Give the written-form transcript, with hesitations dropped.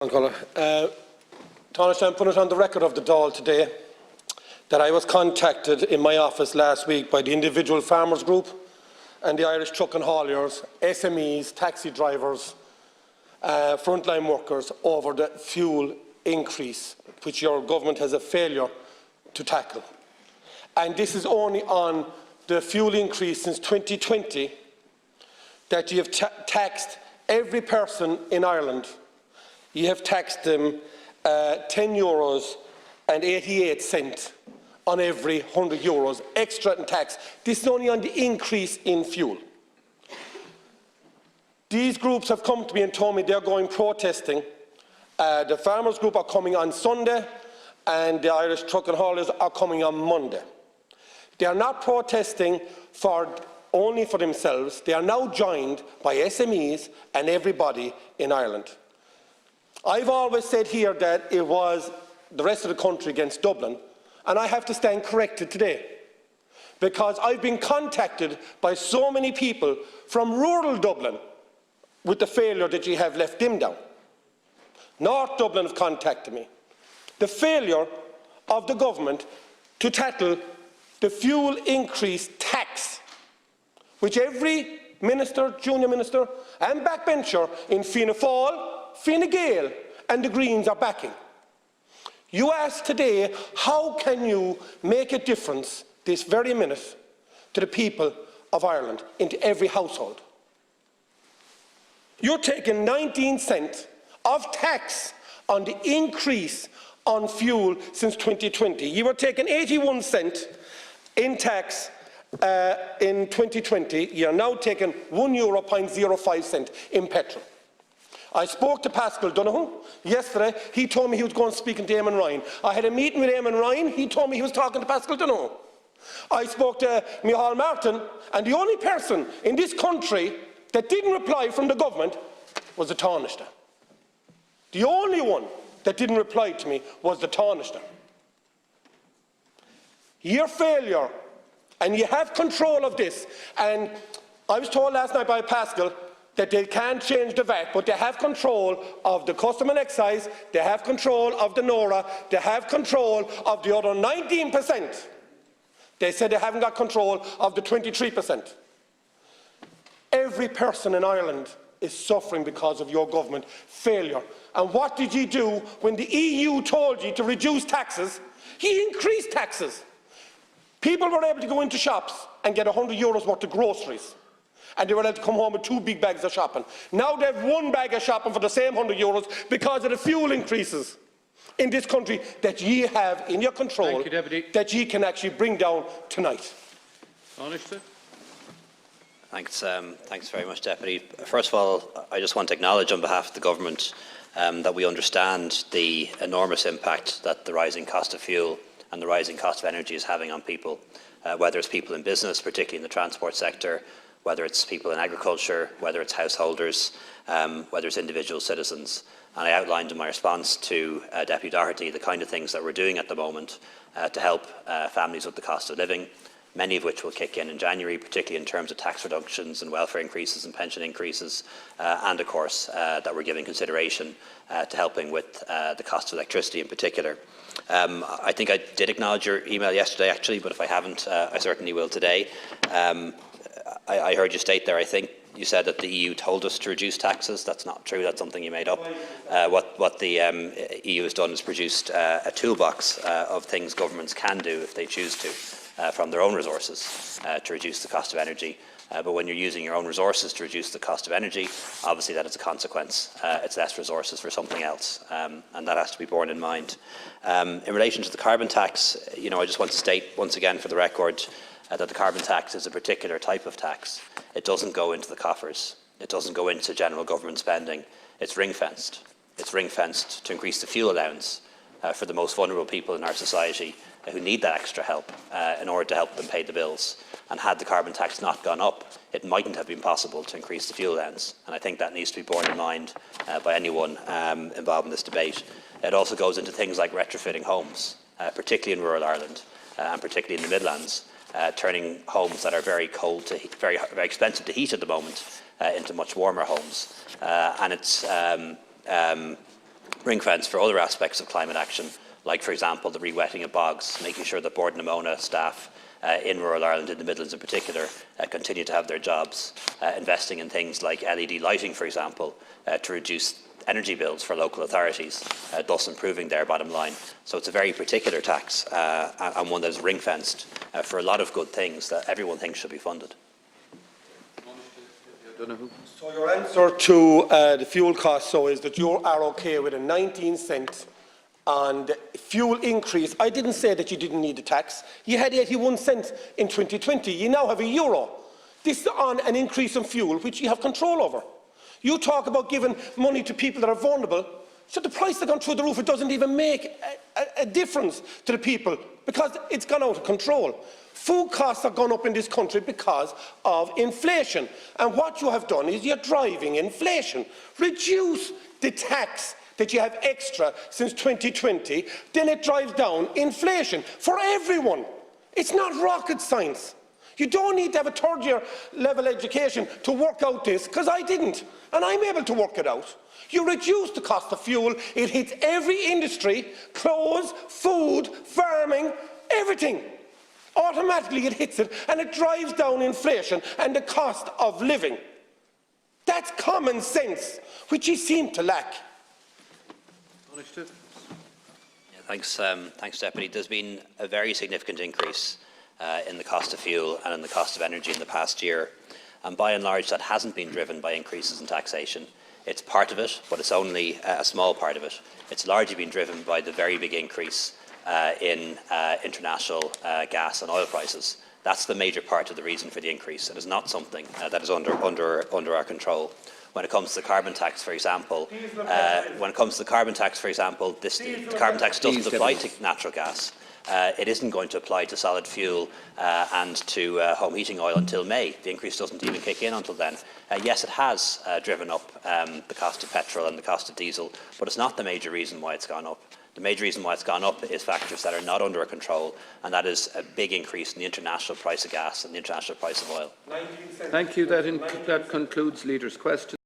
Tánaiste, I'm putting it on the record of the Dáil today that I was contacted in my office last week by the individual farmers group and the Irish truck and hauliers, SMEs, taxi drivers, frontline workers over the fuel increase, which your government has a failure to tackle. And this is only on the fuel increase since 2020 that you have taxed every person in Ireland. You have taxed them €10.88 on every €100 extra in tax. This is only on the increase in fuel. These groups have come to me and told me they're going protesting. The farmers group are coming on Sunday and the Irish truck and haulers are coming on Monday. They are not protesting only for themselves. They are now joined by SMEs and everybody in Ireland. I've always said here that it was the rest of the country against Dublin, and I have to stand corrected today, because I've been contacted by so many people from rural Dublin with the failure that you have left them down. North Dublin have contacted me. The failure of the government to tackle the fuel increase tax, which every minister, junior minister and backbencher in Fianna Fáil, Fine Gael and the Greens are backing. You ask today, how can you make a difference this very minute to the people of Ireland, into every household? You're taking 19 cents of tax on the increase on fuel since 2020. You were taking 81 cents in tax in 2020. You're now taking €1.05 in petrol. I spoke to Pascal Donoghue yesterday. He told me he was going speaking to Eamon Ryan. I had a meeting with Eamon Ryan. He told me he was talking to Pascal Donoghue. I spoke to Micheál Martin, and the only person in this country that didn't reply from the government was the Tánaiste. The only one that didn't reply to me was the Tánaiste. Your failure, and you have control of this, and I was told last night by Pascal that they can't change the VAT, but they have control of the custom and excise, they have control of the NORA, they have control of the other 19%. They said they haven't got control of the 23%. Every person in Ireland is suffering because of your government failure. And what did you do when the EU told you to reduce taxes? He increased taxes. People were able to go into shops and get €100 worth of groceries, and they were able to come home with 2 big bags of shopping. Now they have 1 bag of shopping for the same €100 because of the fuel increases in this country that ye have in your control, that ye can actually bring down tonight. Thanks very much, Deputy. First of all, I just want to acknowledge on behalf of the Government that we understand the enormous impact that the rising cost of fuel and the rising cost of energy is having on people, whether it's people in business, particularly in the transport sector, whether it's people in agriculture, whether it's householders, whether it's individual citizens. And I outlined in my response to Deputy Doherty the kind of things that we're doing at the moment to help families with the cost of living, many of which will kick in January, particularly in terms of tax reductions and welfare increases and pension increases, and of course that we're giving consideration to helping with the cost of electricity in particular. I think I did acknowledge your email yesterday, actually, but if I haven't, I certainly will today. I heard you state there, I think you said that the EU told us to reduce taxes. That's not true. That's something you made up. What the EU has done is produced a toolbox of things governments can do if they choose to from their own resources to reduce the cost of energy. But when you're using your own resources to reduce the cost of energy, obviously that is a consequence. It's less resources for something else, and that has to be borne in mind. In relation to the carbon tax, I just want to state once again for the record that the carbon tax is a particular type of tax. It doesn't go into the coffers. It doesn't go into general government spending. It's ring-fenced. It's ring-fenced to increase the fuel allowance for the most vulnerable people in our society who need that extra help in order to help them pay the bills. And had the carbon tax not gone up, it mightn't have been possible to increase the fuel allowance. And I think that needs to be borne in mind by anyone involved in this debate. It also goes into things like retrofitting homes, particularly in rural Ireland and particularly in the Midlands, turning homes that are very cold to very expensive to heat at the moment into much warmer homes. And it's ring-fence for other aspects of climate action, like, for example, the re-wetting of bogs, making sure that Board and Amona staff in rural Ireland, in the Midlands in particular, continue to have their jobs, investing in things like LED lighting, for example, to reduce energy bills for local authorities, thus improving their bottom line. So it's a very particular tax and one that is ring-fenced for a lot of good things that everyone thinks should be funded. So your answer to the fuel cost is that you are okay with a 19-cent on the fuel increase. I didn't say that you didn't need a tax. You had 81 cents in 2020. You now have €1. This is on an increase in fuel, which you have control over. You talk about giving money to people that are vulnerable. So the price has gone through the roof. It doesn't even make a difference to the people because it's gone out of control. Food costs have gone up in this country because of inflation. And what you have done is you're driving inflation. Reduce the tax that you have extra since 2020, then it drives down inflation for everyone. It's not rocket science. You don't need to have a third-year level education to work out this, because I didn't, and I'm able to work it out. You reduce the cost of fuel, it hits every industry, clothes, food, farming, everything. Automatically it hits it, and it drives down inflation and the cost of living. That's common sense, which you seem to lack. Yeah, thanks, Deputy. There's been a very significant increase in the cost of fuel and in the cost of energy in the past year. And by and large, that hasn't been driven by increases in taxation. It's part of it, but it's only a small part of it. It's largely been driven by the very big increase in international gas and oil prices. That's the major part of the reason for the increase. It is not something that is under our control. When it comes to the carbon tax, for example, the carbon tax doesn't apply to natural gas. It isn't going to apply to solid fuel and to home heating oil until May. The increase doesn't even kick in until then. Yes, it has driven up the cost of petrol and the cost of diesel, but it's not the major reason why it's gone up. The major reason why it's gone up is factors that are not under our control, and that is a big increase in the international price of gas and the international price of oil. Thank you. That concludes Leader's questions.